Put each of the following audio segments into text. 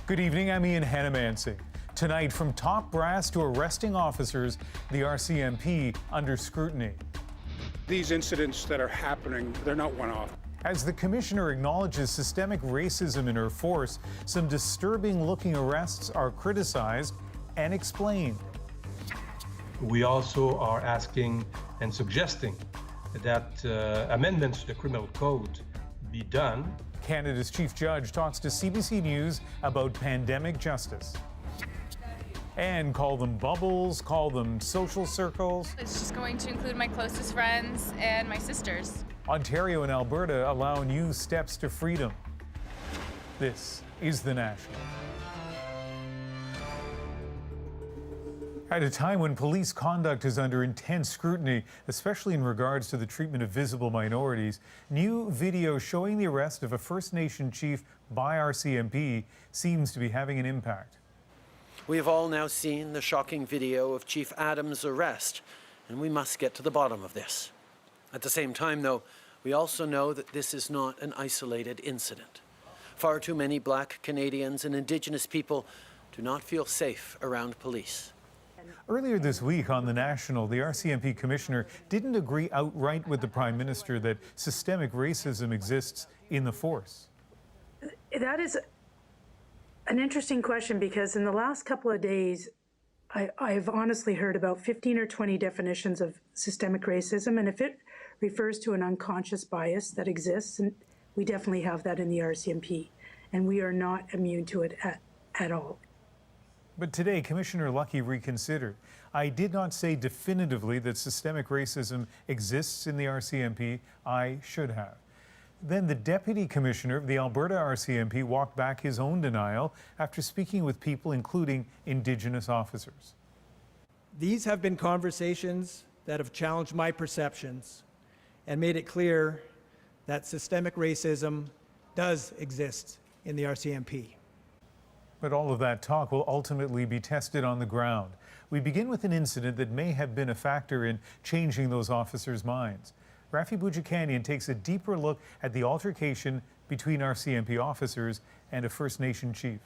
Good evening, I'm Ian Hanamansing. Tonight, from top brass to arresting officers, the RCMP under scrutiny. These incidents that are happening, they're not one-off. As the commissioner acknowledges systemic racism in her force, some disturbing-looking arrests are criticized and explained. We also are asking and suggesting that amendments to the criminal code be done. Canada's chief judge talks to CBC News about pandemic justice. And call them bubbles, call them social circles. It's just going to include my closest friends and my sisters. Ontario and Alberta allow new steps to freedom. This is The National. At a time when police conduct is under intense scrutiny, especially in regards to the treatment of visible minorities, new video showing the arrest of a First Nation chief by RCMP seems to be having an impact. We have all now seen the shocking video of Chief Adams' arrest, and we must get to the bottom of this. At the same time, though, we also know that this is not an isolated incident. Far too many Black Canadians and Indigenous people do not feel safe around police. Earlier this week on The National, the RCMP commissioner didn't agree outright with the Prime Minister that systemic racism exists in the force. That is an interesting question, because in the last couple of days, I've honestly heard about 15 or 20 definitions of systemic racism, and if it refers to an unconscious bias that exists, and we definitely have that in the RCMP, and we are not immune to it at all. But today, Commissioner Lucky reconsidered. I did not say definitively that systemic racism exists in the RCMP. I should have. Then the Deputy Commissioner of the Alberta RCMP walked back his own denial after speaking with people, including Indigenous officers. These have been conversations that have challenged my perceptions and made it clear that systemic racism does exist in the RCMP. But all of that talk will ultimately be tested on the ground. We begin with an incident that may have been a factor in changing those officers' minds. Rafi Boudjikanian takes a deeper look at the altercation between RCMP officers and a First Nation chief.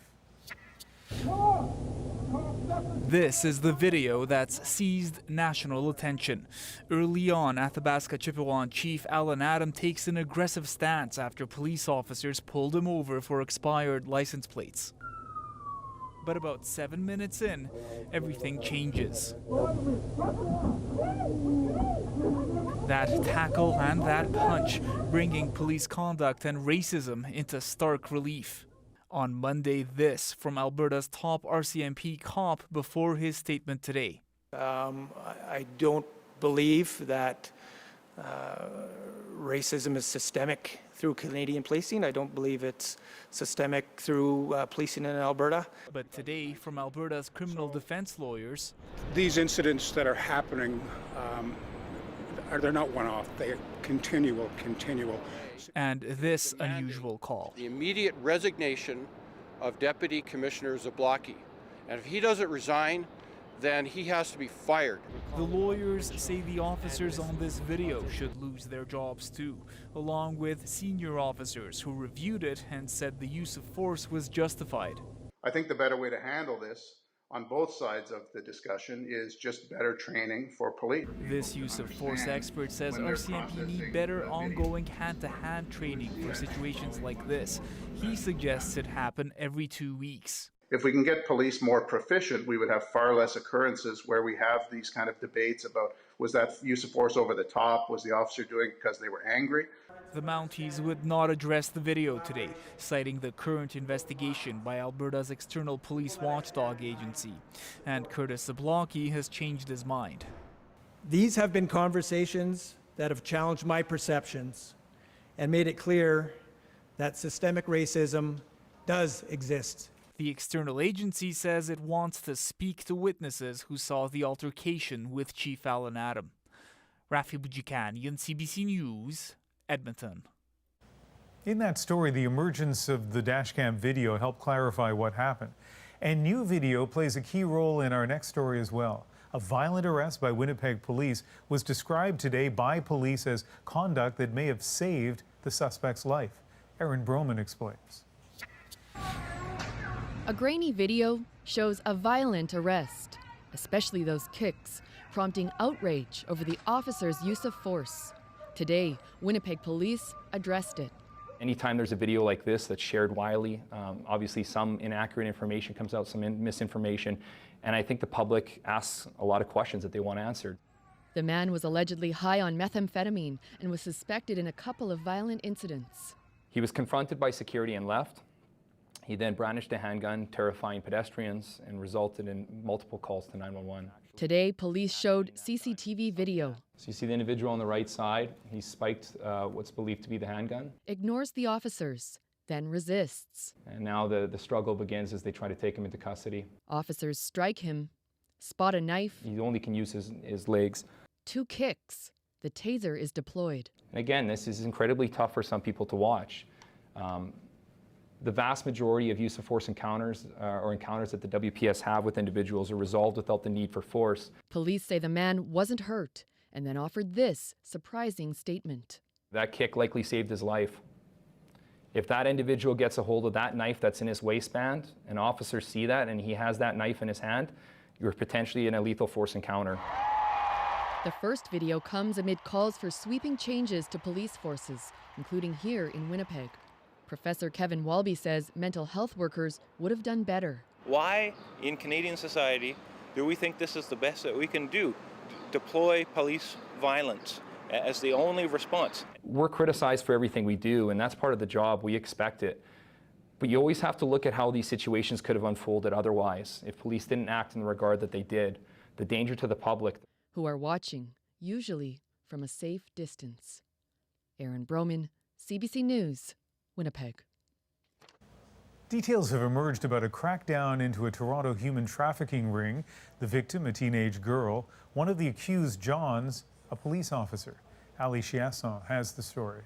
This is the video that's seized national attention. Early on, Athabasca Chipewyan Chief Alan Adam takes an aggressive stance after police officers pulled him over for expired license plates. But about 7 minutes in, everything changes. That tackle and that punch, bringing police conduct and racism into stark relief. On Monday, this from Alberta's top RCMP cop before his statement today. I don't believe that racism is systemic through Canadian policing. I don't believe it's systemic through policing in Alberta. But today, from Alberta's criminal defense lawyers, these incidents that are happening, they're not one-off. They are continual. And this unusual call. The immediate resignation of Deputy Commissioner Zablocki. And if he doesn't resign, then he has to be fired. The lawyers say the officers on this video should lose their jobs too, along with senior officers who reviewed it and said the use of force was justified. I think the better way to handle this on both sides of the discussion is just better training for police. This use of force expert says RCMP need better ongoing hand-to-hand training for situations like this. He suggests it happen every 2 weeks. If we can get police more proficient, we would have far less occurrences where we have these kind of debates about, was that use of force over the top? Was the officer doing it because they were angry? The Mounties would not address the video today, citing the current investigation by Alberta's external police watchdog agency. And Curtis Zablocki has changed his mind. These have been conversations that have challenged my perceptions and made it clear that systemic racism does exist. The external agency says it wants to speak to witnesses who saw the altercation with Chief Alan Adam. Rafi Boudjikanian, CBC News, Edmonton. In that story, the emergence of the dashcam video helped clarify what happened. And new video plays a key role in our next story as well. A violent arrest by Winnipeg police was described today by police as conduct that may have saved the suspect's life. Aaron Broman explains. A grainy video shows a violent arrest, especially those kicks, prompting outrage over the officer's use of force. Today, Winnipeg police addressed it. Anytime there's a video like this that's shared widely, obviously some inaccurate information comes out, some misinformation, and I think the public asks a lot of questions that they want answered. The man was allegedly high on methamphetamine and was suspected in a couple of violent incidents. He was confronted by security and left. He then brandished a handgun, terrifying pedestrians, and resulted in multiple calls to 911. Today, police showed CCTV video. So you see the individual on the right side, he spiked what's believed to be the handgun. Ignores the officers, then resists. And now the struggle begins as they try to take him into custody. Officers strike him, spot a knife. He only can use his legs. 2 kicks. The taser is deployed. And again, this is incredibly tough for some people to watch. The vast majority of use of force encounters or encounters that the WPS have with individuals are resolved without the need for force. Police say the man wasn't hurt and then offered this surprising statement. That kick likely saved his life. If that individual gets a hold of that knife that's in his waistband and officers see that and he has that knife in his hand, you're potentially in a lethal force encounter. The first video comes amid calls for sweeping changes to police forces, including here in Winnipeg. Professor Kevin Walby says mental health workers would have done better. Why, in Canadian society, do we think this is the best that we can do? Deploy police violence as the only response. We're criticized for everything we do, and that's part of the job. We expect it. But you always have to look at how these situations could have unfolded otherwise if police didn't act in the regard that they did. The danger to the public. Who are watching, usually from a safe distance. Aaron Broman, CBC News, Winnipeg. Details have emerged about a crackdown into a Toronto human trafficking ring. The victim, a teenage girl. One of the accused, Johns, a police officer. Ali Chiasson has the story.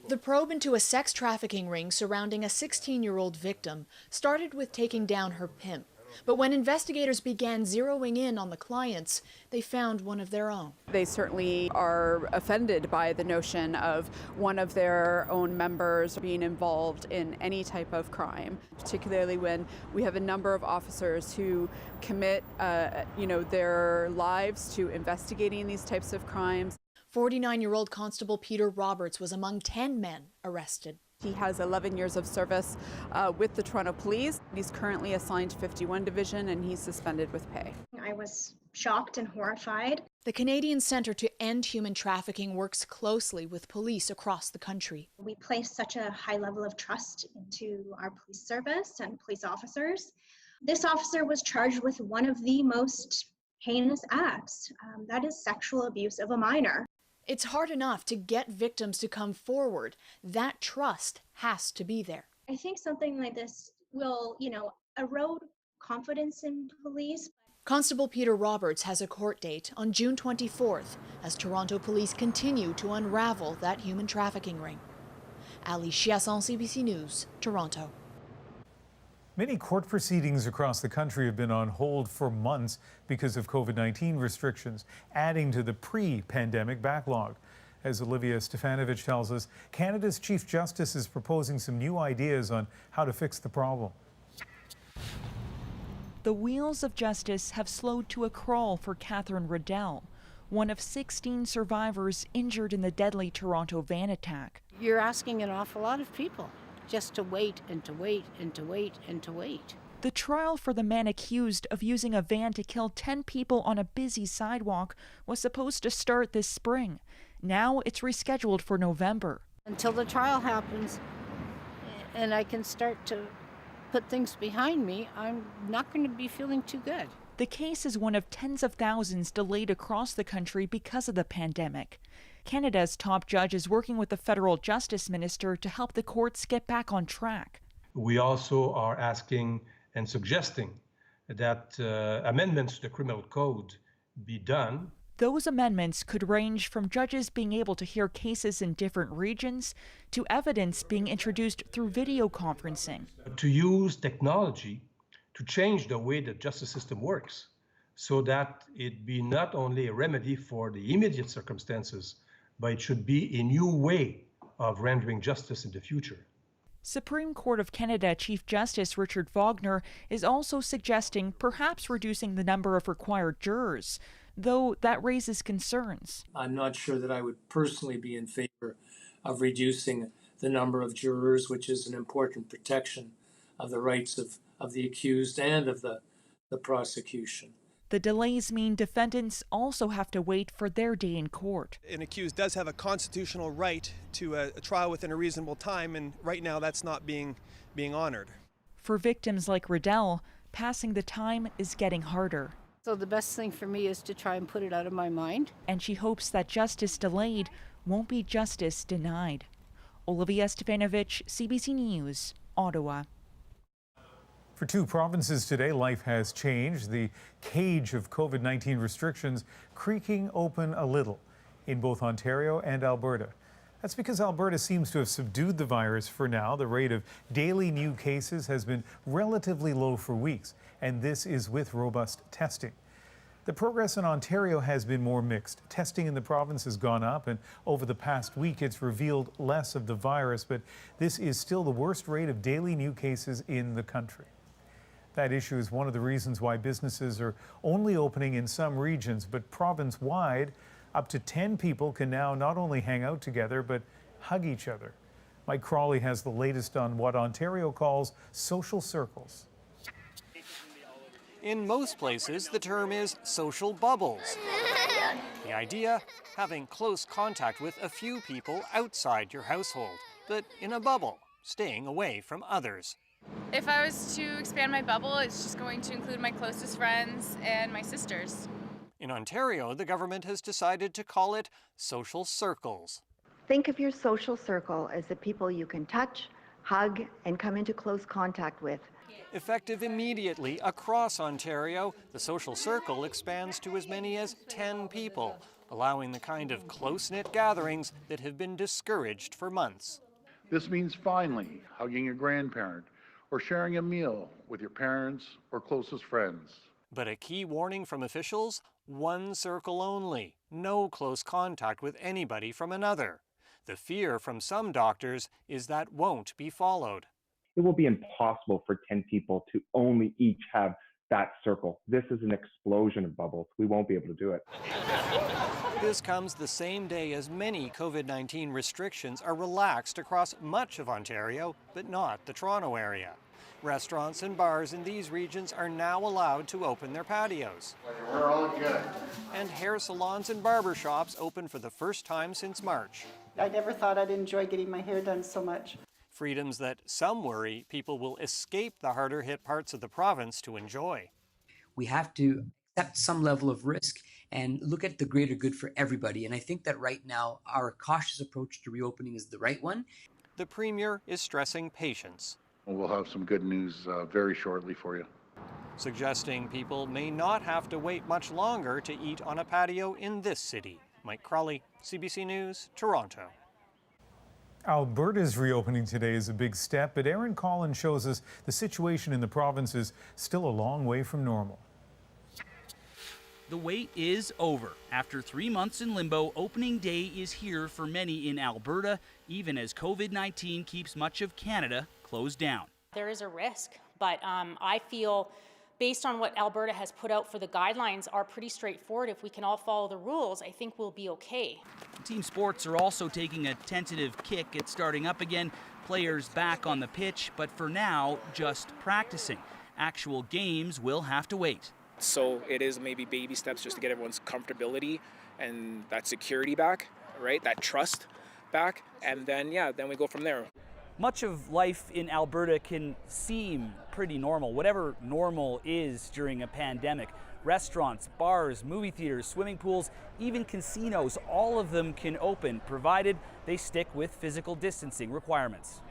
The probe into a sex trafficking ring surrounding a 16-year-old victim started with taking down her pimp. But when investigators began zeroing in on the clients, they found one of their own. They certainly are offended by the notion of one of their own members being involved in any type of crime, particularly when we have a number of officers who commit their lives to investigating these types of crimes. 49-year-old Constable Peter Roberts was among 10 men arrested. He has 11 years of service with the Toronto Police. He's currently assigned to 51 Division and he's suspended with pay. I was shocked and horrified. The Canadian Centre to End Human Trafficking works closely with police across the country. We place such a high level of trust into our police service and police officers. This officer was charged with one of the most heinous acts, that is sexual abuse of a minor. It's hard enough to get victims to come forward. That trust has to be there. I think something like this will, erode confidence in police. Constable Peter Roberts has a court date on June 24th as Toronto police continue to unravel that human trafficking ring. Ali Chiasson, CBC News, Toronto. Many court proceedings across the country have been on hold for months because of COVID-19 restrictions, adding to the pre-pandemic backlog. As Olivia Stefanovich tells us, Canada's Chief Justice is proposing some new ideas on how to fix the problem. The wheels of justice have slowed to a crawl for Catherine Riddell, one of 16 survivors injured in the deadly Toronto van attack. You're asking an awful lot of people just to wait and to wait and to wait and to wait. The trial for the man accused of using a van to kill 10 people on a busy sidewalk was supposed to start this spring. Now it's rescheduled for November. Until the trial happens and I can start to put things behind me, I'm not going to be feeling too good. The case is one of tens of thousands delayed across the country because of the pandemic. Canada's top judge is working with the federal justice minister to help the courts get back on track. We also are asking and suggesting that amendments to the criminal code be done. Those amendments could range from judges being able to hear cases in different regions to evidence being introduced through video conferencing. To use technology to change the way the justice system works so that it be not only a remedy for the immediate circumstances, but it should be a new way of rendering justice in the future. Supreme Court of Canada Chief Justice Richard Wagner is also suggesting perhaps reducing the number of required jurors, though that raises concerns. I'm not sure that I would personally be in favor of reducing the number of jurors, which is an important protection of the rights of the accused and of the prosecution. The delays mean defendants also have to wait for their day in court. An accused does have a constitutional right to a trial within a reasonable time, and right now that's not being honored. For victims like Riddell, passing the time is getting harder. So the best thing for me is to try and put it out of my mind. And she hopes that justice delayed won't be justice denied. Olivia Stefanovic, CBC News, Ottawa. For 2 provinces today, life has changed. The cage of COVID-19 restrictions creaking open a little in both Ontario and Alberta. That's because Alberta seems to have subdued the virus for now. The rate of daily new cases has been relatively low for weeks, and this is with robust testing. The progress in Ontario has been more mixed. Testing in the province has gone up, and over the past week it's revealed less of the virus, but this is still the worst rate of daily new cases in the country. That issue is one of the reasons why businesses are only opening in some regions, but province-wide, up to 10 people can now not only hang out together, but hug each other. Mike Crawley has the latest on what Ontario calls social circles. In most places, the term is social bubbles. The idea, having close contact with a few people outside your household, but in a bubble, staying away from others. If I was to expand my bubble, it's just going to include my closest friends and my sisters. In Ontario, the government has decided to call it social circles. Think of your social circle as the people you can touch, hug, and come into close contact with. Effective immediately across Ontario, the social circle expands to as many as 10 people, allowing the kind of close-knit gatherings that have been discouraged for months. This means finally hugging a grandparent or sharing a meal with your parents or closest friends. But a key warning from officials, one circle only, no close contact with anybody from another. The fear from some doctors is that won't be followed. It will be impossible for 10 people to only each have that circle. This is an explosion of bubbles. We won't be able to do it. This comes the same day as many COVID-19 restrictions are relaxed across much of Ontario, but not the Toronto area. Restaurants and bars in these regions are now allowed to open their patios. We're all good. And hair salons and barber shops open for the first time since March. I never thought I'd enjoy getting my hair done so much. Freedoms that some worry people will escape the harder hit parts of the province to enjoy. We have to accept some level of risk and look at the greater good for everybody. And I think that right now our cautious approach to reopening is the right one. The Premier is stressing patience. We'll have some good news very shortly for you. Suggesting people may not have to wait much longer to eat on a patio in this city. Mike Crawley, CBC News, Toronto. Alberta's reopening today is a big step, but Aaron Collins shows us the situation in the province is still a long way from normal. The wait is over. After 3 months in limbo, opening day is here for many in Alberta, even as COVID-19 keeps much of Canada closed down. There is a risk, but I feel based on what Alberta has put out for the guidelines are pretty straightforward. If we can all follow the rules, I think we'll be okay. Team sports are also taking a tentative kick at starting up again. Players back on the pitch, but for now, just practicing. Actual games will have to wait. So it is maybe baby steps just to get everyone's comfortability and that security back, right? That trust back. And then we go from there. Much of life in Alberta can seem pretty normal, whatever normal is during a pandemic. Restaurants, bars, movie theaters, swimming pools, even casinos, all of them can open, provided they stick with physical distancing requirements.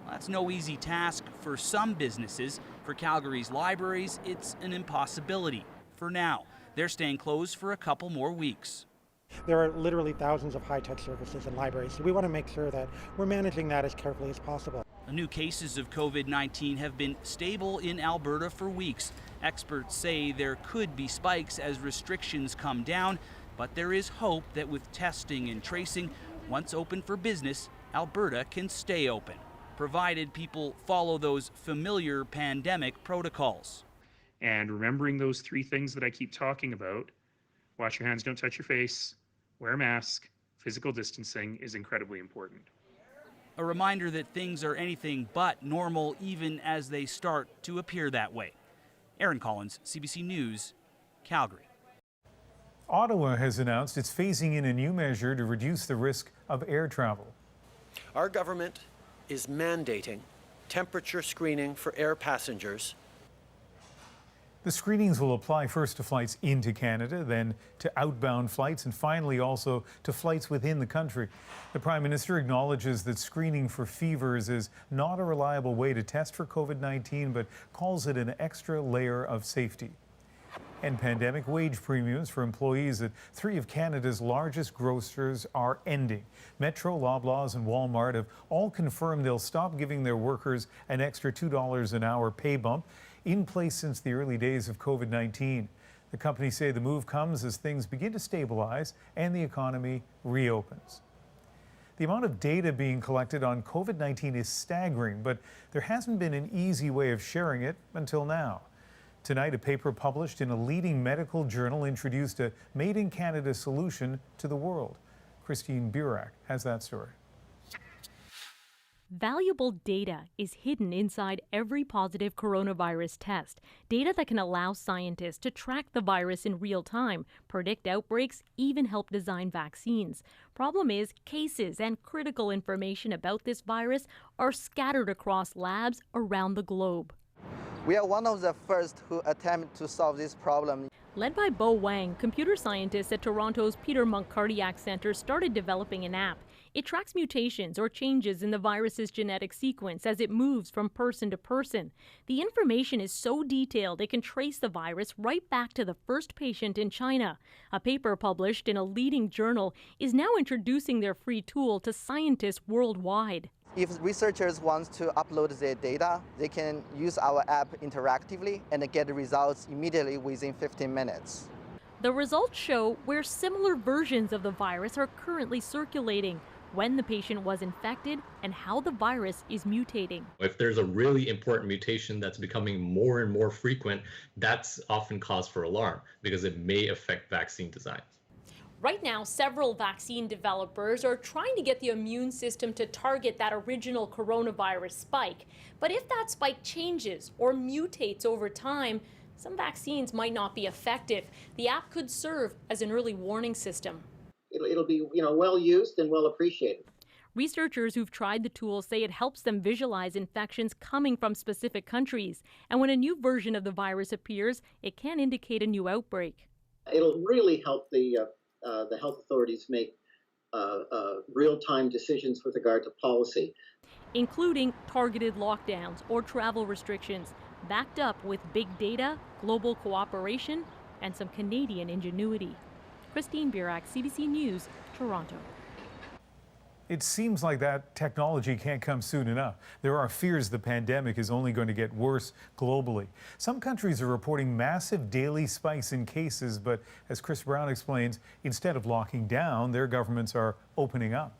Well, that's no easy task for some businesses. For Calgary's libraries, it's an impossibility. For now, they're staying closed for a couple more weeks. There are literally thousands of high-touch services in libraries, so we want to make sure that we're managing that as carefully as possible. The new cases of COVID-19 have been stable in Alberta for weeks. Experts say there could be spikes as restrictions come down, but there is hope that with testing and tracing, once open for business, Alberta can stay open. provided people follow those familiar pandemic protocols. And remembering those three things that I keep talking about, wash your hands, don't touch your face, wear a mask, physical distancing is incredibly important. A reminder that things are anything but normal even as they start to appear that way. Aaron Collins, CBC News, Calgary. Ottawa has announced it's phasing in a new measure to reduce the risk of air travel. Our government is mandating temperature screening for air passengers. The screenings will apply first to flights into Canada, then to outbound flights, and finally also to flights within the country. The Prime Minister acknowledges that screening for fevers is not a reliable way to test for COVID-19, but calls it an extra layer of safety. And pandemic wage premiums for employees at three of Canada's largest grocers are ending. Metro, Loblaws and Walmart have all confirmed they'll stop giving their workers an extra $2 an hour pay bump, in place since the early days of COVID-19. The companies say the move comes as things begin to stabilize and the economy reopens. The amount of data being collected on COVID-19 is staggering, but there hasn't been an easy way of sharing it until now. Tonight, a paper published in a leading medical journal introduced a Made in Canada solution to the world. Christine Burak has that story. Valuable data is hidden inside every positive coronavirus test. Data that can allow scientists to track the virus in real time, predict outbreaks, even help design vaccines. Problem is, cases and critical information about this virus are scattered across labs around the globe. We are one of the first who attempt to solve this problem. Led by Bo Wang, computer scientists at Toronto's Peter Munk Cardiac Centre started developing an app. It tracks mutations or changes in the virus's genetic sequence as it moves from person to person. The information is so detailed it can trace the virus right back to the first patient in China. A paper published in a leading journal is now introducing their free tool to scientists worldwide. If researchers want to upload their data, they can use our app interactively and get the results immediately within 15 minutes. The results show where similar versions of the virus are currently circulating, when the patient was infected, and how the virus is mutating. If there's a really important mutation that's becoming more and more frequent, that's often cause for alarm because it may affect vaccine design. Right now, several vaccine developers are trying to get the immune system to target that original coronavirus spike. But if that spike changes or mutates over time, some vaccines might not be effective. The app could serve as an early warning system. It'll be, well used and well appreciated. Researchers who've tried the tool say it helps them visualize infections coming from specific countries. And when a new version of the virus appears, it can indicate a new outbreak. It'll really help the health authorities make real-time decisions with regard to policy, including targeted lockdowns or travel restrictions, backed up with big data, global cooperation, and some Canadian ingenuity. Christine Burak, CBC News, Toronto. It seems like that technology can't come soon enough. There are fears the pandemic is only going to get worse globally. Some countries are reporting massive daily spikes in cases, but as Chris Brown explains, instead of locking down, their governments are opening up.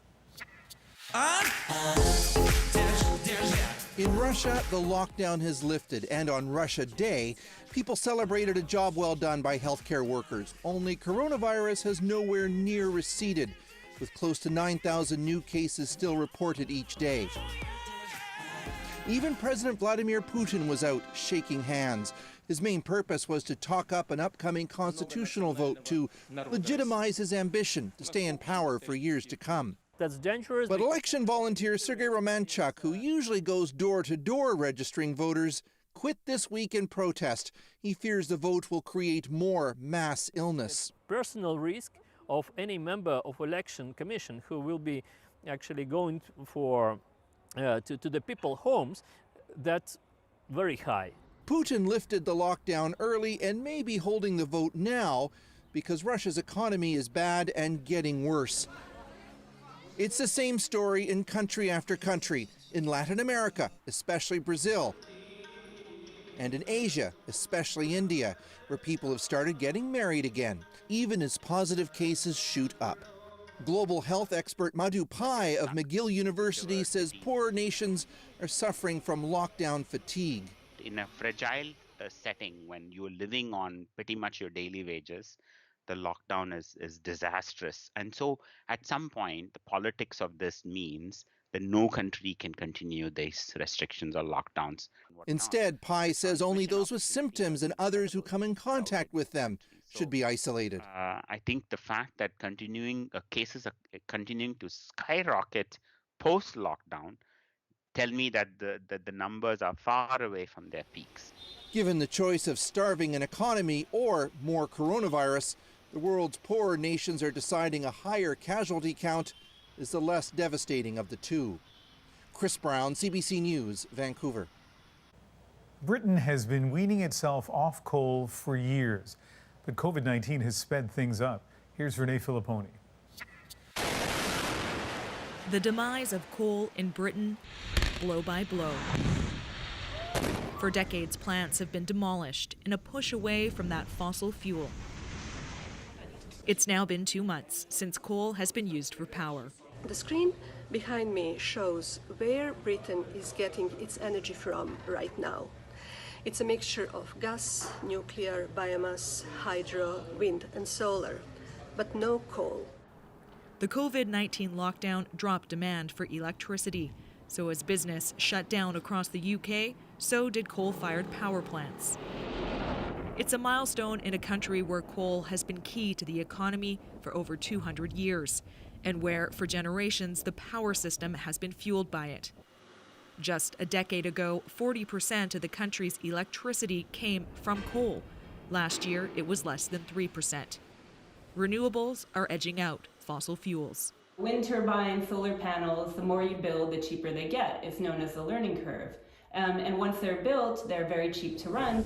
In Russia, the lockdown has lifted, and on Russia Day, people celebrated a job well done by healthcare workers. Only coronavirus has nowhere near receded, with close to 9,000 new cases still reported each day. Even President Vladimir Putin was out shaking hands. His main purpose was to talk up an upcoming constitutional vote to legitimize his ambition to stay in power for years to come. That's dangerous. But election volunteer Sergei Romanchuk, who usually goes door to door registering voters, quit this week in protest. He fears the vote will create more mass illness. Personal risk of any member of election commission who will be actually going for to the people homes, that's very high. Putin lifted the lockdown early and may be holding the vote now because Russia's economy is bad and getting worse. It's the same story in country after country, in Latin America, especially Brazil, and in Asia, especially India, where people have started getting married again, even as positive cases shoot up. Global health expert Madhu Pai of McGill University says poorer nations are suffering from lockdown fatigue. In a fragile setting, when you're living on pretty much your daily wages, the lockdown is disastrous. And so at some point, the politics of this means that no country can continue these restrictions or lockdowns. Instead, Pai says only those with symptoms and others who come in contact with them should be isolated. I think the fact that cases are continuing to skyrocket post-lockdown tell me that the numbers are far away from their peaks. Given the choice of starving an economy or more coronavirus, the world's poorer nations are deciding a higher casualty count is the less devastating of the two. Chris Brown, CBC News, Vancouver. Britain has been weaning itself off coal for years, but COVID-19 has sped things up. Here's Renee Filipponi. The demise of coal in Britain, blow by blow. For decades, plants have been demolished in a push away from that fossil fuel. It's now been 2 months since coal has been used for power. The screen behind me shows where Britain is getting its energy from right now. It's a mixture of gas, nuclear, biomass, hydro, wind and solar, but no coal. The COVID-19 lockdown dropped demand for electricity. So as business shut down across the UK, so did coal-fired power plants. It's a milestone in a country where coal has been key to the economy for over 200 years, and where, for generations, the power system has been fueled by it. Just a decade ago, 40% of the country's electricity came from coal. Last year, it was less than 3%. Renewables are edging out fossil fuels. Wind turbines, solar panels, the more you build, the cheaper they get. It's known as the learning curve. And once they're built, they're very cheap to run.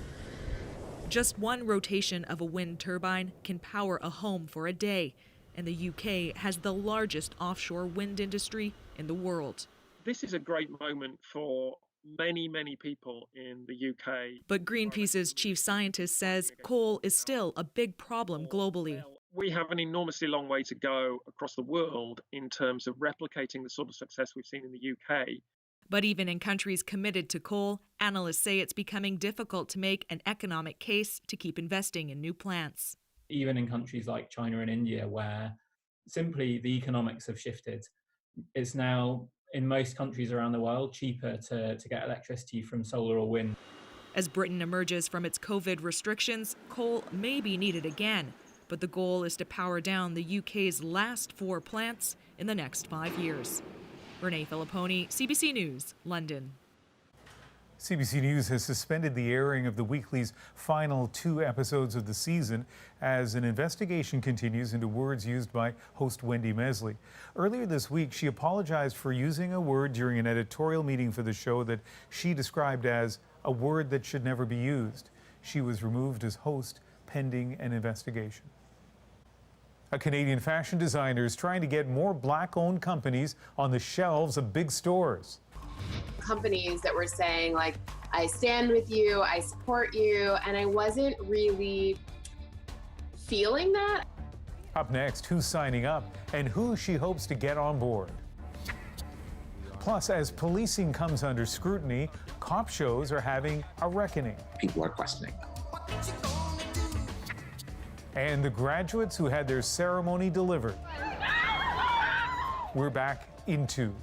Just one rotation of a wind turbine can power a home for a day, and the UK has the largest offshore wind industry in the world. This is a great moment for many people in the UK. But Greenpeace's chief scientist says coal is still a big problem globally. We have an enormously long way to go across the world in terms of replicating the sort of success we've seen in the UK. But even in countries committed to coal, analysts say it's becoming difficult to make an economic case to keep investing in new plants. Even in countries like China and India, where simply the economics have shifted, it's now, in most countries around the world, cheaper to get electricity from solar or wind. As Britain emerges from its COVID restrictions, coal may be needed again, but the goal is to power down the UK's last 4 plants in the next 5 years. Renee Filipponi, CBC News, London. CBC News has suspended the airing of the weekly's final 2 episodes of the season as an investigation continues into words used by host Wendy Mesley. Earlier this week, she apologized for using a word during an editorial meeting for the show that she described as a word that should never be used. She was removed as host pending an investigation. A Canadian fashion designer is trying to get more Black-owned companies on the shelves of big stores. Companies that were saying, like, I stand with you, I support you, and I wasn't really feeling that. Up next, who's signing up and who she hopes to get on board. Plus, as policing comes under scrutiny, cop shows are having a reckoning. People are questioning. And the graduates who had their ceremony delivered. We're back in 2.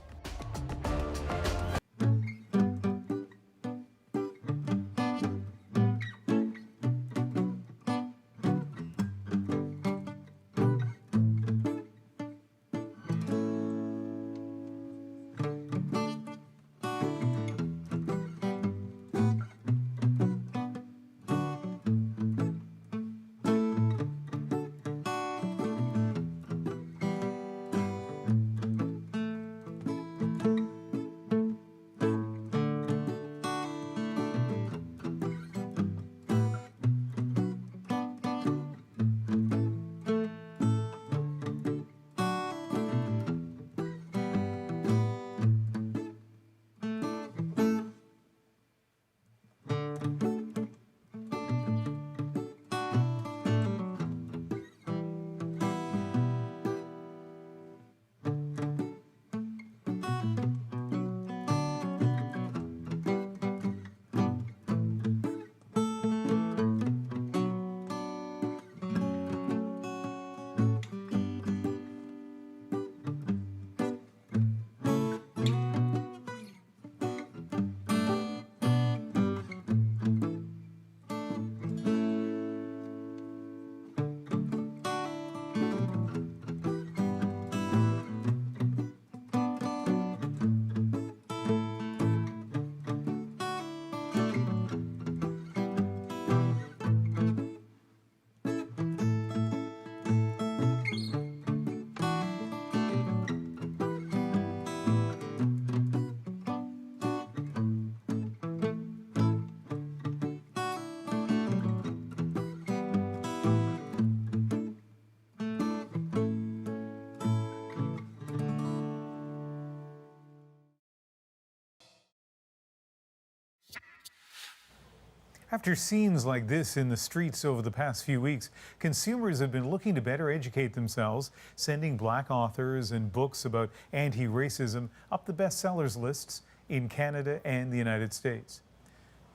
After scenes like this in the streets over the past few weeks, consumers have been looking to better educate themselves, sending Black authors and books about anti-racism up the bestsellers lists in Canada and the United States.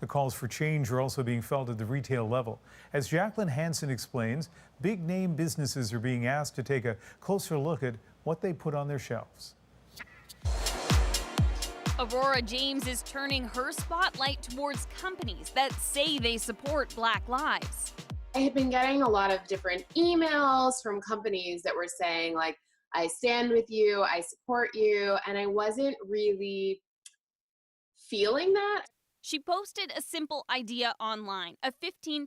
The calls for change are also being felt at the retail level. As Jacqueline Hansen explains, big-name businesses are being asked to take a closer look at what they put on their shelves. Aurora James is turning her spotlight towards companies that say they support Black lives. I had been getting a lot of different emails from companies that were saying, like, I stand with you, I support you, and I wasn't really feeling that. She posted a simple idea online, a 15%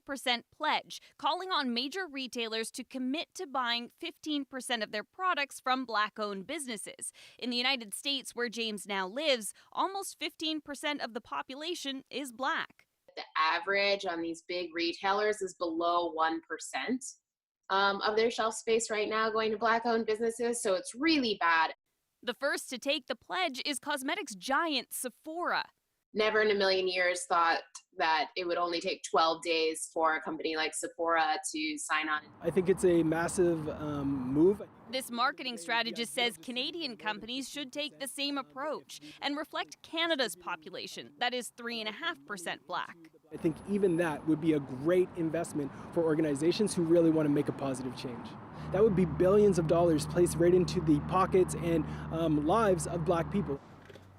pledge, calling on major retailers to commit to buying 15% of their products from Black-owned businesses. In the United States, where James now lives, almost 15% of the population is Black. The average on these big retailers is below 1% of their shelf space right now going to Black-owned businesses, so it's really bad. The first to take the pledge is cosmetics giant Sephora. Never in a million years thought that it would only take 12 days for a company like Sephora to sign on. I think it's a massive move. This marketing strategist says Canadian companies should take the same approach and reflect Canada's population, that is 3.5% Black. I think even that would be a great investment for organizations who really want to make a positive change. That would be billions of dollars placed right into the pockets and lives of Black people.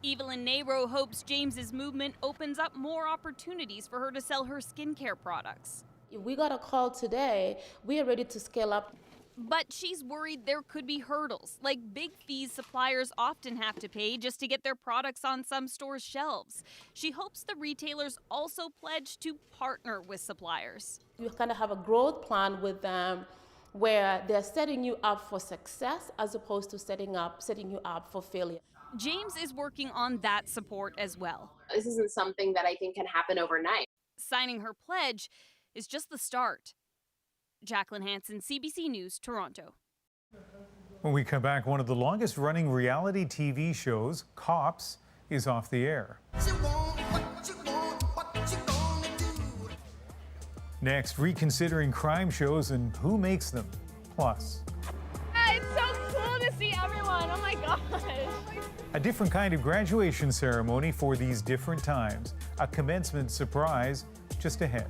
Evelyn Nero hopes James's movement opens up more opportunities for her to sell her skincare products. If we got a call today, we are ready to scale up. But she's worried there could be hurdles, like big fees suppliers often have to pay just to get their products on some stores' shelves. She hopes the retailers also pledge to partner with suppliers. You kind of have a growth plan with them where they're setting you up for success as opposed to setting you up for failure. James is working on that support as well. This isn't something that I think can happen overnight. Signing her pledge is just the start. Jacqueline Hansen, CBC News, Toronto. When we come back, one of the longest running reality TV shows, Cops, is off the air. Next, reconsidering crime shows and who makes them. Plus, It's so cool to see everyone. Oh my gosh. a different kind of graduation ceremony for these different times. A commencement surprise just ahead.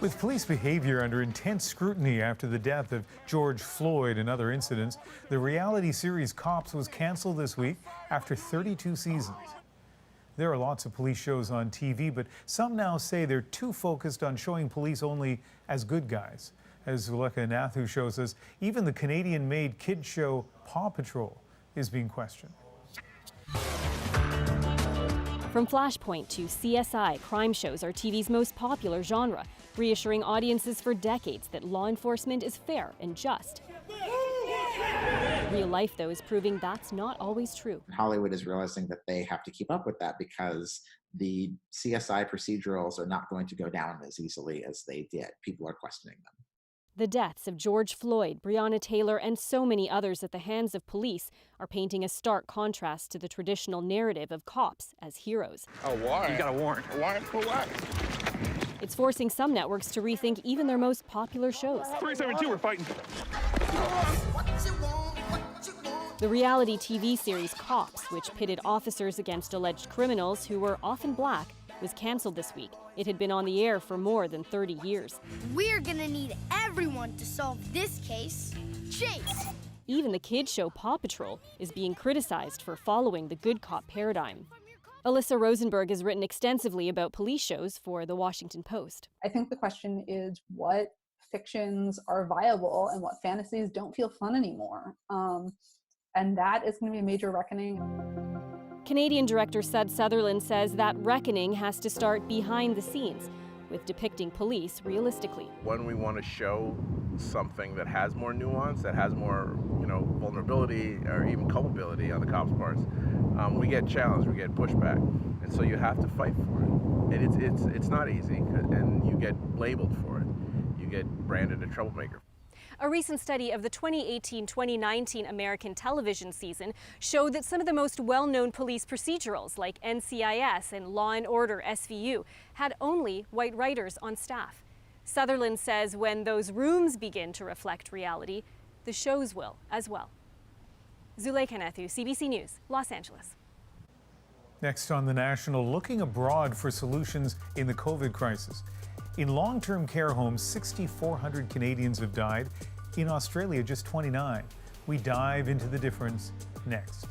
With police behavior under intense scrutiny after the death of George Floyd and other incidents, the reality series Cops was canceled this week after 32 seasons. There are lots of police shows on TV, but some now say they're too focused on showing police only as good guys. As Zuleka Nathu shows us, even the Canadian-made kids show Paw Patrol is being questioned. From Flashpoint to CSI, crime shows are TV's most popular genre, reassuring audiences for decades that law enforcement is fair and just. Real life, though, is proving that's not always true. Hollywood is realizing that they have to keep up with that because the CSI procedurals are not going to go down as easily as they did. People are questioning them. The deaths of George Floyd, Breonna Taylor, and so many others at the hands of police are painting a stark contrast to the traditional narrative of cops as heroes. A warrant? You got a warrant. A warrant for what? It's forcing some networks to rethink even their most popular shows. 372, we're fighting. The reality TV series Cops, which pitted officers against alleged criminals who were often black, was canceled this week. It had been on the air for more than 30 years. We're gonna need everyone to solve this case. Chase! Even the kids show Paw Patrol is being criticized for following the good cop paradigm. Alyssa Rosenberg has written extensively about police shows for The Washington Post. I think the question is what fictions are viable and what fantasies don't feel fun anymore. And that is going to be a major reckoning. Canadian director Sud Sutherland says that reckoning has to start behind the scenes, with depicting police realistically. When we want to show something that has more nuance, that has more, vulnerability or even culpability on the cops' parts, we get challenged, we get pushback, and so you have to fight for it. And it's not easy, and you get labeled for it. You get branded a troublemaker. A recent study of the 2018-2019 American television season showed that some of the most well-known police procedurals, like NCIS and Law & Order SVU, had only white writers on staff. Sutherland says when those rooms begin to reflect reality, the shows will as well. Zuleka Nathu, CBC News, Los Angeles. Next on The National, looking abroad for solutions in the COVID crisis. In long-term care homes, 6,400 Canadians have died. In Australia, just 29. We dive into the difference next.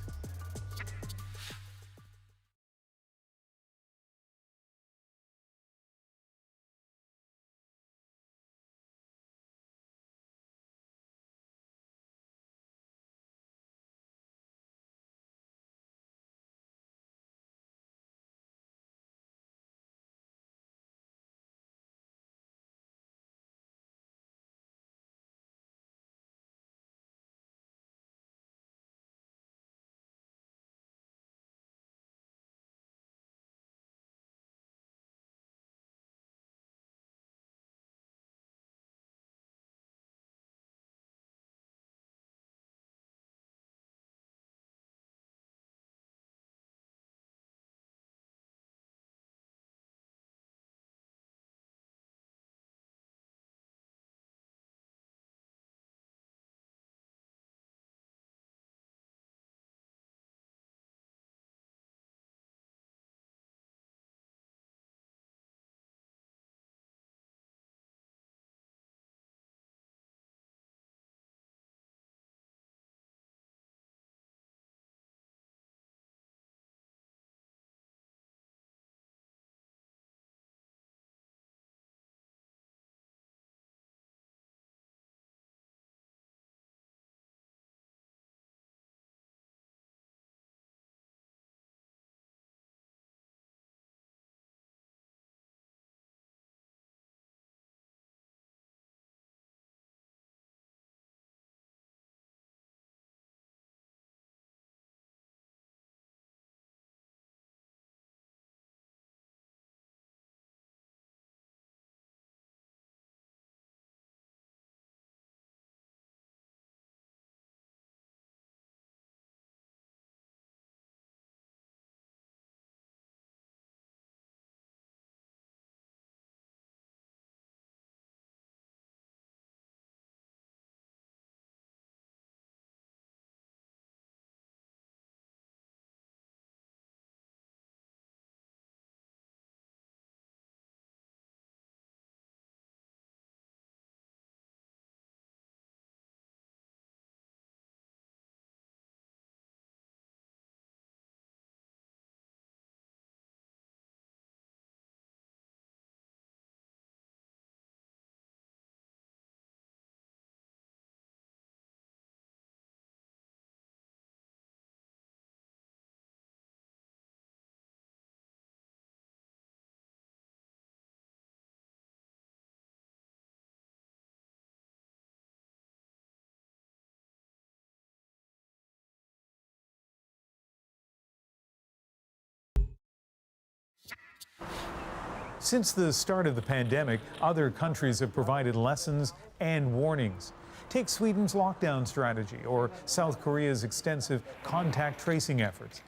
Since the start of the pandemic, other countries have provided lessons and warnings. Take Sweden's lockdown strategy or South Korea's extensive contact tracing efforts.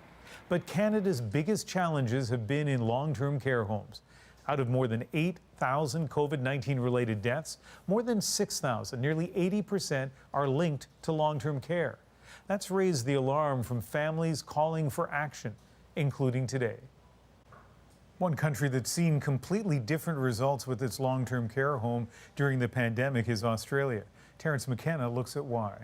But Canada's biggest challenges have been in long-term care homes. Out of more than 8,000 COVID-19 related deaths, more than 6,000, nearly 80%, are linked to long-term care. That's raised the alarm from families calling for action, including today. One country that's seen completely different results with its long-term care home during the pandemic is Australia. Terence McKenna looks at why.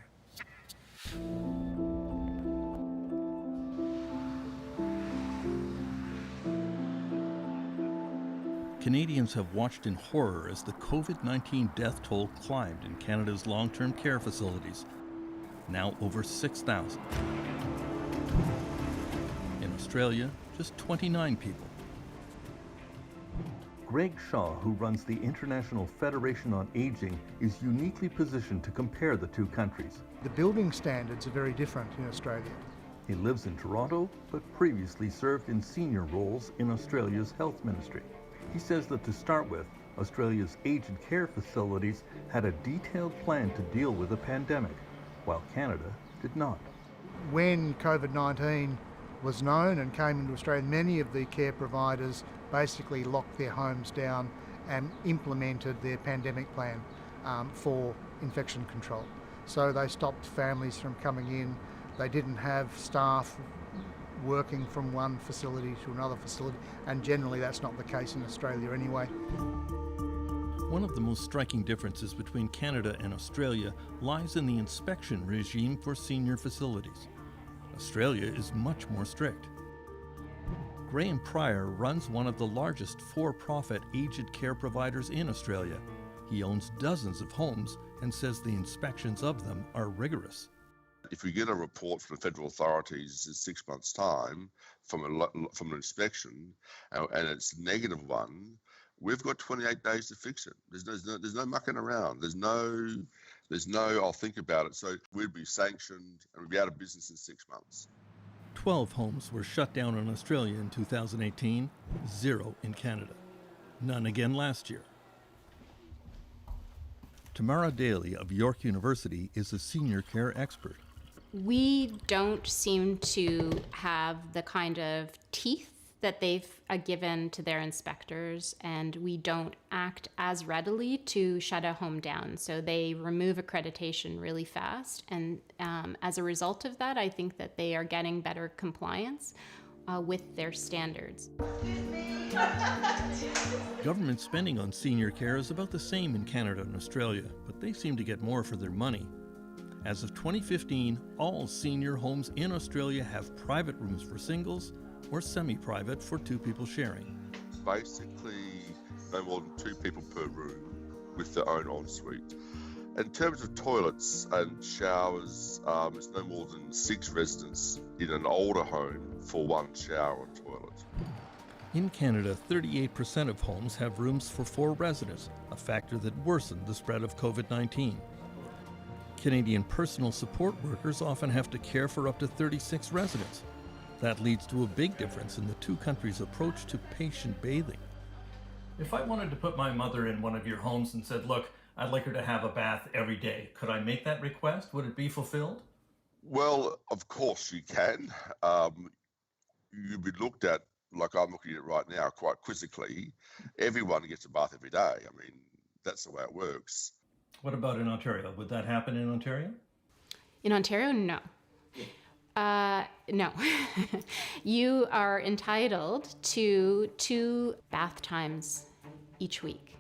Canadians have watched in horror as the COVID-19 death toll climbed in Canada's long-term care facilities, now over 6,000. In Australia, just 29 people. Greg Shaw, who runs the International Federation on Aging, is uniquely positioned to compare the two countries. The building standards are very different in Australia. He lives in Toronto, but previously served in senior roles in Australia's health ministry. He says that to start with, Australia's aged care facilities had a detailed plan to deal with the pandemic, while Canada did not. When COVID-19 was known and came into Australia, many of the care providers basically locked their homes down and implemented their pandemic plan for infection control. So they stopped families from coming in. They didn't have staff working from one facility to another facility, and generally that's not the case in Australia anyway. One of the most striking differences between Canada and Australia lies in the inspection regime for senior facilities. Australia is much more strict. Graham Pryor runs one of the largest for-profit aged care providers in Australia. He owns dozens of homes and says the inspections of them are rigorous. If we get a report from the federal authorities in 6 months' time from an inspection, and it's a negative one, we've got 28 days to fix it. There's no mucking around. There's no I'll think about it. So we'd be sanctioned and we'd be out of business in 6 months. 12 homes were shut down in Australia in 2018, 0 in Canada. None again last year. Tamara Daly of York University is a senior care expert. We don't seem to have the kind of teeth that they've given to their inspectors, and we don't act as readily to shut a home down. So they remove accreditation really fast, and as a result of that, I think that they are getting better compliance with their standards. Government spending on senior care is about the same in Canada and Australia, but they seem to get more for their money. As of 2015, all senior homes in Australia have private rooms for singles or semi-private for 2 people sharing. Basically, no more than 2 people per room with their own ensuite. In terms of toilets and showers, it's no more than 6 residents in an older home for 1 shower and toilet. In Canada, 38% of homes have rooms for 4 residents, a factor that worsened the spread of COVID-19. Canadian personal support workers often have to care for up to 36 residents. That leads to a big difference in the 2 countries' approach to patient bathing. If I wanted to put my mother in one of your homes and said, look, I'd like her to have a bath every day, could I make that request? Would it be fulfilled? Well, of course you can. You'd be looked at, like I'm looking at it right now, quite quizzically. Everyone gets a bath every day. I mean, that's the way it works. What about in Ontario? Would that happen in Ontario? In Ontario, no. No. You are entitled to 2 bath times each week.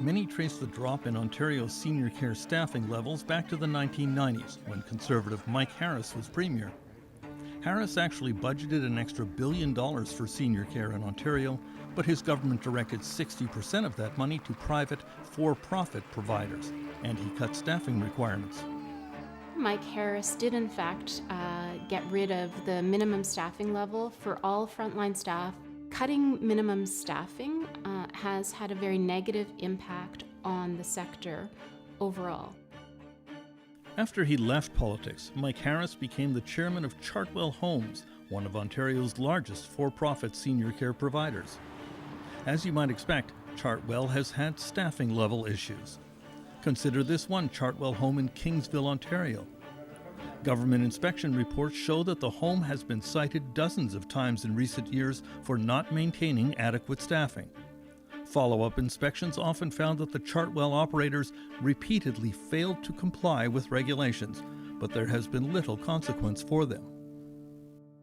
Many trace the drop in Ontario's senior care staffing levels back to the 1990s, when Conservative Mike Harris was Premier. Harris actually budgeted an extra $1 billion for senior care in Ontario, but his government directed 60% of that money to private, for-profit providers, and he cut staffing requirements. Mike Harris did, in fact, get rid of the minimum staffing level for all frontline staff. Cutting minimum staffing has had a very negative impact on the sector overall. After he left politics, Mike Harris became the chairman of Chartwell Homes, one of Ontario's largest for-profit senior care providers. As you might expect, Chartwell has had staffing level issues. Consider this one Chartwell home in Kingsville, Ontario. Government inspection reports show that the home has been cited dozens of times in recent years for not maintaining adequate staffing. Follow-up inspections often found that the Chartwell operators repeatedly failed to comply with regulations, but there has been little consequence for them.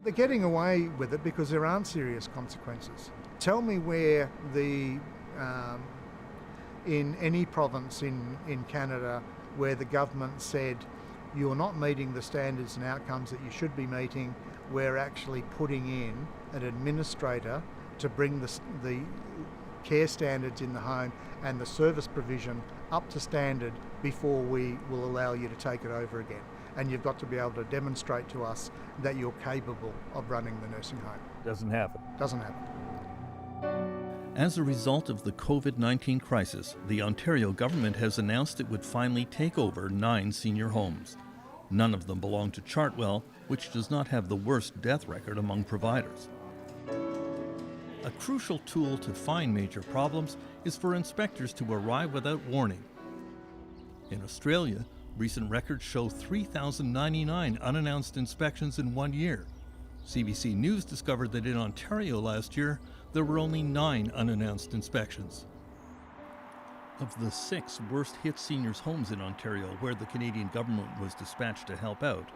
They're getting away with it because there aren't serious consequences. Tell me where in any province in Canada where the government said you're not meeting the standards and outcomes that you should be meeting, we're actually putting in an administrator to bring the care standards in the home and the service provision up to standard before we will allow you to take it over again. And you've got to be able to demonstrate to us that you're capable of running the nursing home. Doesn't happen. Doesn't happen. As a result of the COVID-19 crisis, the Ontario government has announced it would finally take over 9 senior homes. None of them belong to Chartwell, which does not have the worst death record among providers. A crucial tool to find major problems is for inspectors to arrive without warning. In Australia, recent records show 3,099 unannounced inspections in 1 year. CBC News discovered that in Ontario last year, there were only 9 unannounced inspections. Of the 6 worst-hit seniors' homes in Ontario where the Canadian government was dispatched to help out,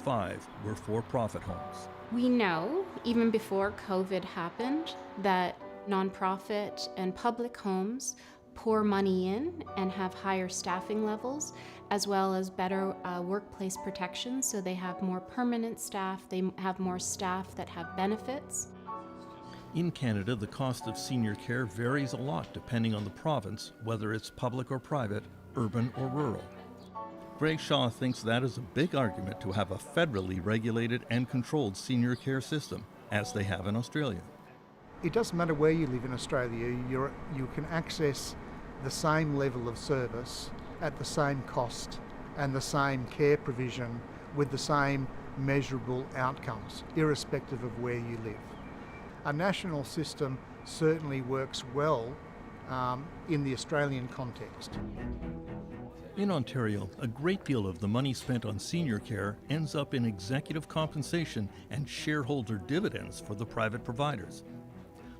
5 were for-profit homes. We know, even before COVID happened, that nonprofit and public homes pour money in and have higher staffing levels, as well as better workplace protections, so they have more permanent staff, they have more staff that have benefits. In Canada, the cost of senior care varies a lot depending on the province, whether it's public or private, urban or rural. Greg Shaw thinks that is a big argument to have a federally regulated and controlled senior care system, as they have in Australia. It doesn't matter where you live in Australia, you can access the same level of service at the same cost and the same care provision with the same measurable outcomes, irrespective of where you live. A national system certainly works well in the Australian context. In Ontario, a great deal of the money spent on senior care ends up in executive compensation and shareholder dividends for the private providers.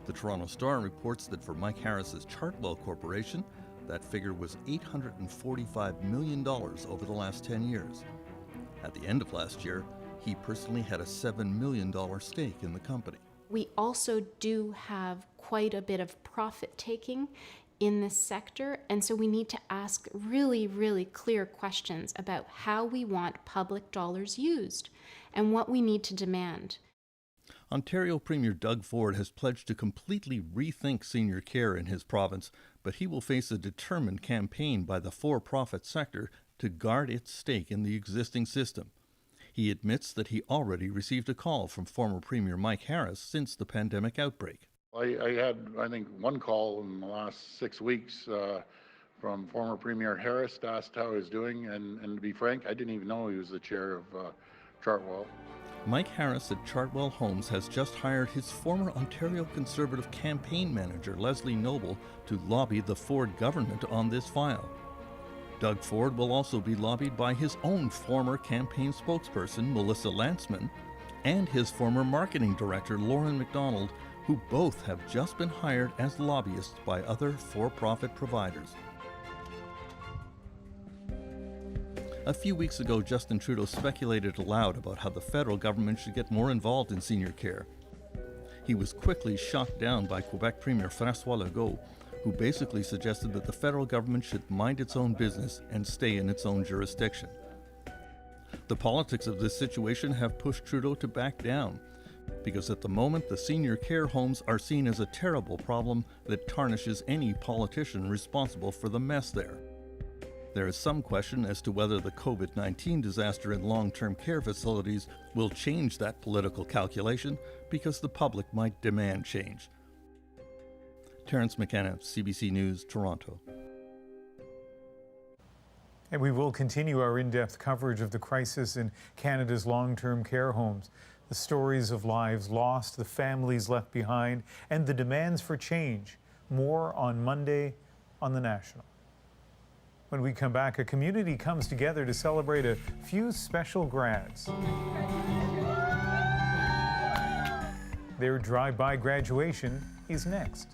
The Toronto Star reports that for Mike Harris's Chartwell Corporation, that figure was $845 million over the last 10 years. At the end of last year, he personally had a $7 million stake in the company. We also do have quite a bit of profit taking in this sector, and so we need to ask really, really clear questions about how we want public dollars used and what we need to demand. Ontario Premier Doug Ford has pledged to completely rethink senior care in his province, but he will face a determined campaign by the for-profit sector to guard its stake in the existing system. He admits that he already received a call from former Premier Mike Harris since the pandemic outbreak. I had, I think, one call in the last 6 weeks from former Premier Harris to ask how he was doing, and to be frank, I didn't even know he was the chair of Chartwell. Mike Harris at Chartwell Homes has just hired his former Ontario Conservative campaign manager, Leslie Noble, to lobby the Ford government on this file. Doug Ford will also be lobbied by his own former campaign spokesperson, Melissa Lantzman, and his former marketing director, Lauren McDonald, who both have just been hired as lobbyists by other for-profit providers. A few weeks ago, Justin Trudeau speculated aloud about how the federal government should get more involved in senior care. He was quickly shot down by Quebec Premier François Legault, who basically suggested that the federal government should mind its own business and stay in its own jurisdiction. The politics of this situation have pushed Trudeau to back down, because at the moment the senior care homes are seen as a terrible problem that tarnishes any politician responsible for the mess there. There is some question as to whether the COVID-19 disaster in long-term care facilities will change that political calculation, because the public might demand change. Terence McKenna, CBC News, Toronto. And we will continue our in-depth coverage of the crisis in Canada's long-term care homes. The stories of lives lost, the families left behind, and the demands for change. More on Monday on The National. When we come back, a community comes together to celebrate a few special grads. Their drive-by graduation is next.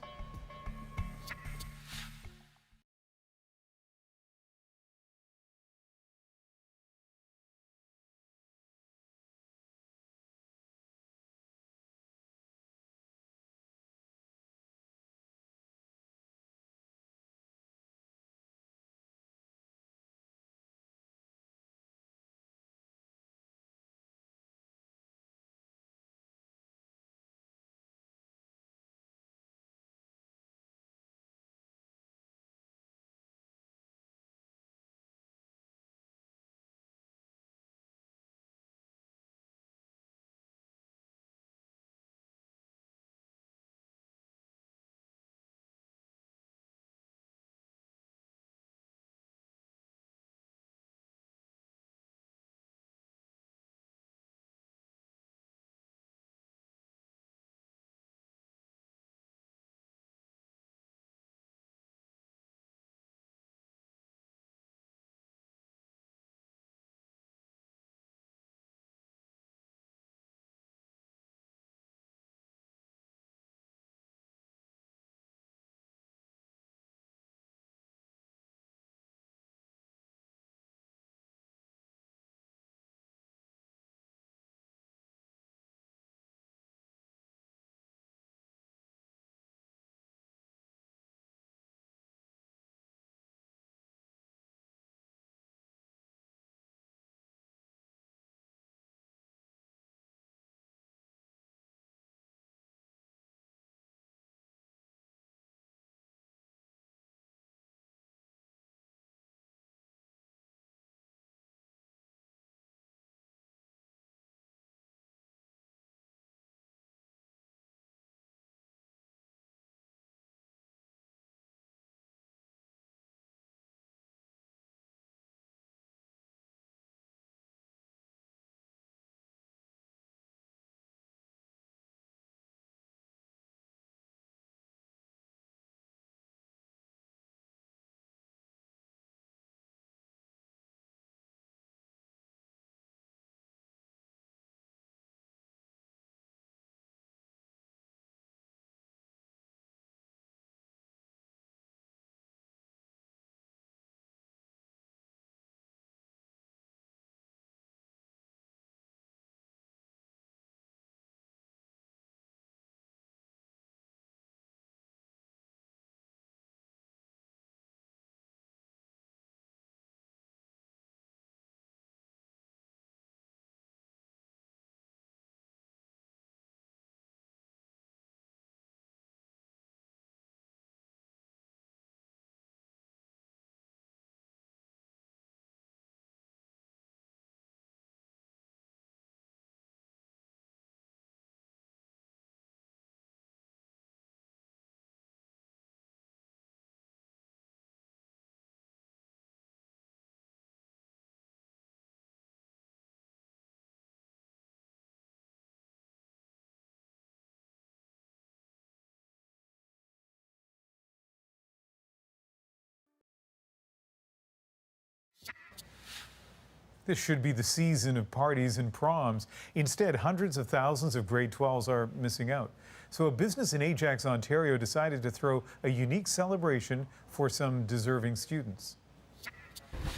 This should be the season of parties and proms. Instead, hundreds of thousands of grade 12s are missing out. So a business in Ajax, Ontario decided to throw a unique celebration for some deserving students.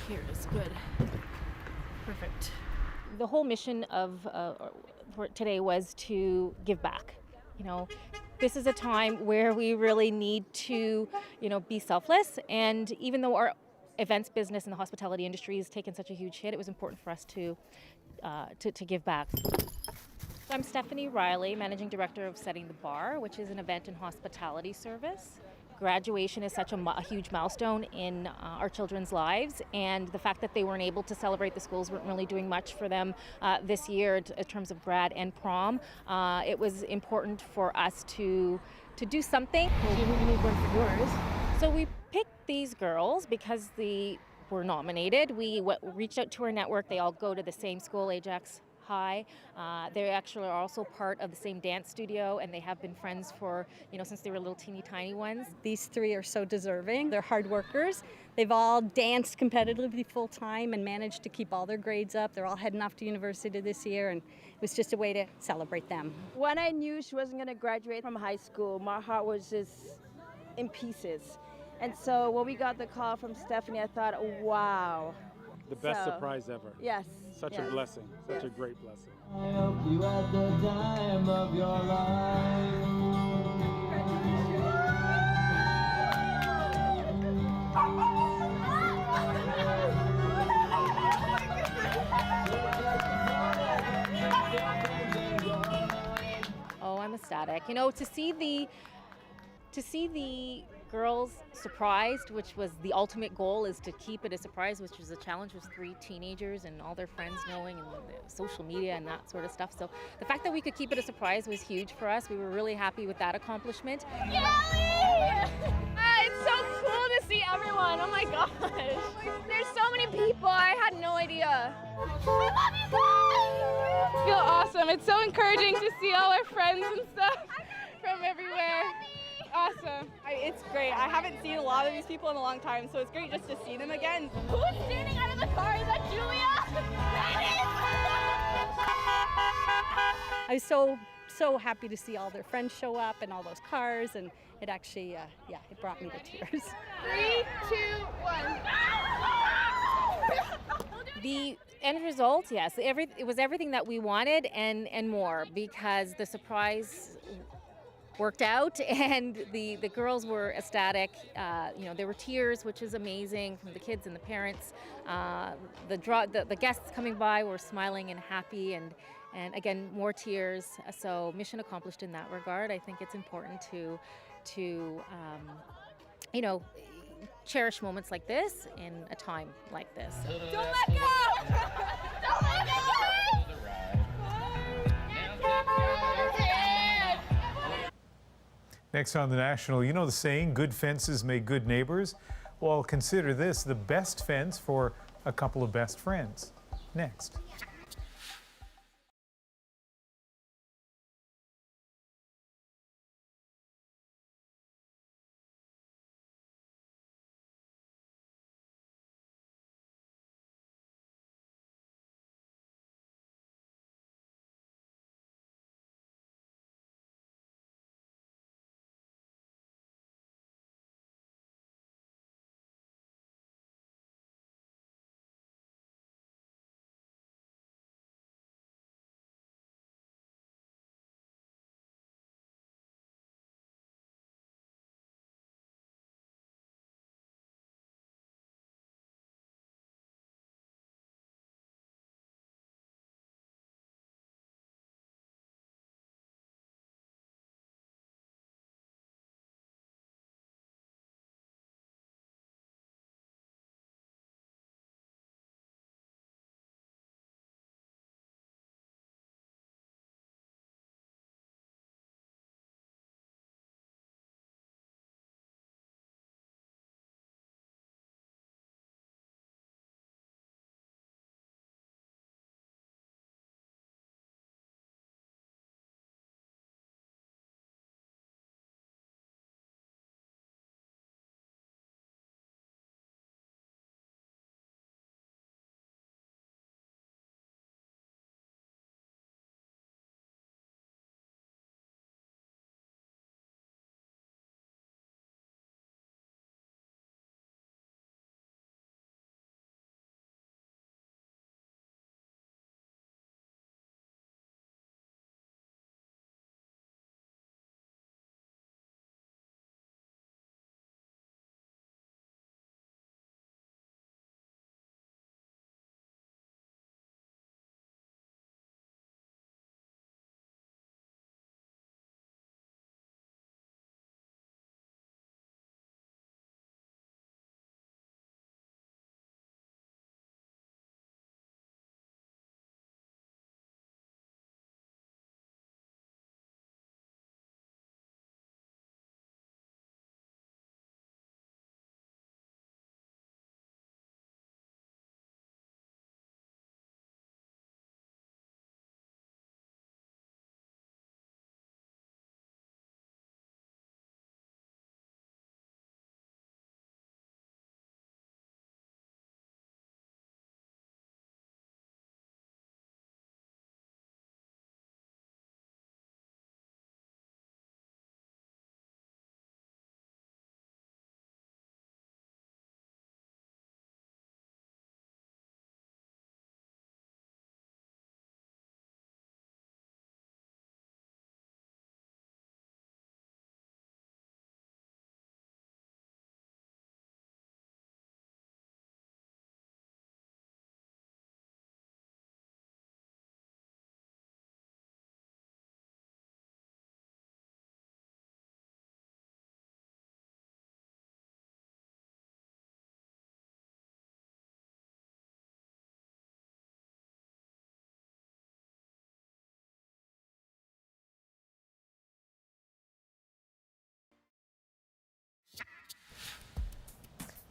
Here is good. Perfect. The whole mission of for today was to give back. You know, this is a time where we really need to, be selfless. And even though our events business and the hospitality industry has taken such a huge hit, it was important for us to give back. I'm Stephanie Riley, Managing Director of Setting the Bar, which is an event and hospitality service. Graduation is such a huge milestone in our children's lives, and the fact that they weren't able to celebrate, the schools weren't really doing much for them this year in terms of grad and prom, it was important for us to do something. Well, you need one for yours. So we picked these girls because they were nominated. We reached out to our network. They all go to the same school, Ajax high. They actually are also part of the same dance studio, and they have been friends for, since they were little teeny tiny ones. These three are so deserving. They're hard workers. They've all danced competitively full time and managed to keep all their grades up. They're all heading off to university this year, and it was just a way to celebrate them. When I knew she wasn't going to graduate from high school, my heart was just in pieces. And so when we got the call from Stephanie, I thought, wow. The best surprise ever. Yes. Such a blessing, such a great blessing. I hope you had the time of your life. Oh, I'm ecstatic. To see the girls surprised, which was the ultimate goal, is to keep it a surprise, which was a challenge with 3 teenagers and all their friends knowing, and the social media and that sort of stuff. So the fact that we could keep it a surprise was huge for us. We were really happy with that accomplishment. It's so cool to see everyone. Oh my gosh. There's so many people. I had no idea. I feel awesome. It's so encouraging to see all our friends and stuff from everywhere. Awesome. It's great. I haven't seen a lot of these people in a long time, so it's great just to see them again. Who's standing out of the car? Is that Julia? I was so happy to see all their friends show up and all those cars, and it actually, it brought me to tears. 3, 2, 1. The end result, yes, it was everything that we wanted and more, because the surprise worked out, and the girls were ecstatic. There were tears, which is amazing, from the kids and the parents. The guests coming by were smiling and happy, and again, more tears. So mission accomplished in that regard. I think it's important to cherish moments like this in a time like this. Don't let go! Don't let go! Next on The National, you know the saying, good fences make good neighbors? Well, consider this the best fence for a couple of best friends. Next.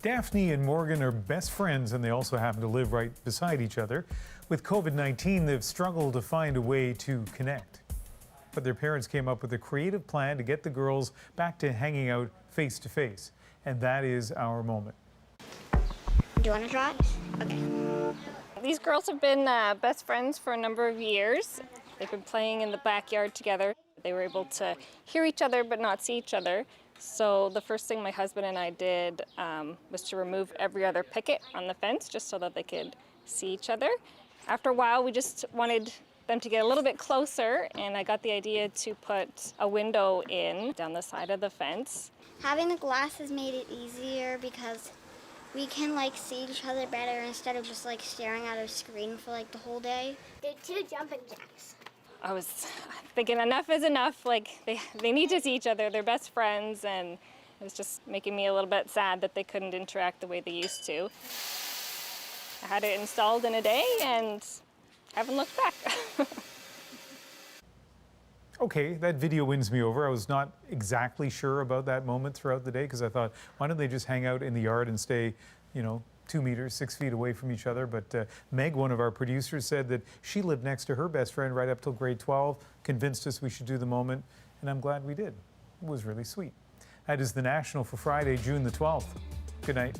Daphne and Morgan are best friends, and they also happen to live right beside each other. With COVID-19, they've struggled to find a way to connect. But their parents came up with a creative plan to get the girls back to hanging out face to face. And that is our moment. Do you want to try? Okay. These girls have been best friends for a number of years. They've been playing in the backyard together. They were able to hear each other but not see each other. So the first thing my husband and I did was to remove every other picket on the fence just so that they could see each other. After a while, we just wanted them to get a little bit closer, and I got the idea to put a window in down the side of the fence. Having the glass has made it easier because we can see each other better instead of just staring at a screen for the whole day. They're 2 jumping jacks. I was thinking enough is enough. They need to see each other. They're best friends, and it was just making me a little bit sad that they couldn't interact the way they used to. I had it installed in a day and haven't looked back. Okay, that video wins me over. I was not exactly sure about that moment throughout the day because I thought, why don't they just hang out in the yard and stay, 2 meters, 6 feet away from each other. But Meg, one of our producers, said that she lived next to her best friend right up till grade 12, convinced us we should do the moment, and I'm glad we did. It was really sweet. That is the National for Friday, June the 12th. Good night.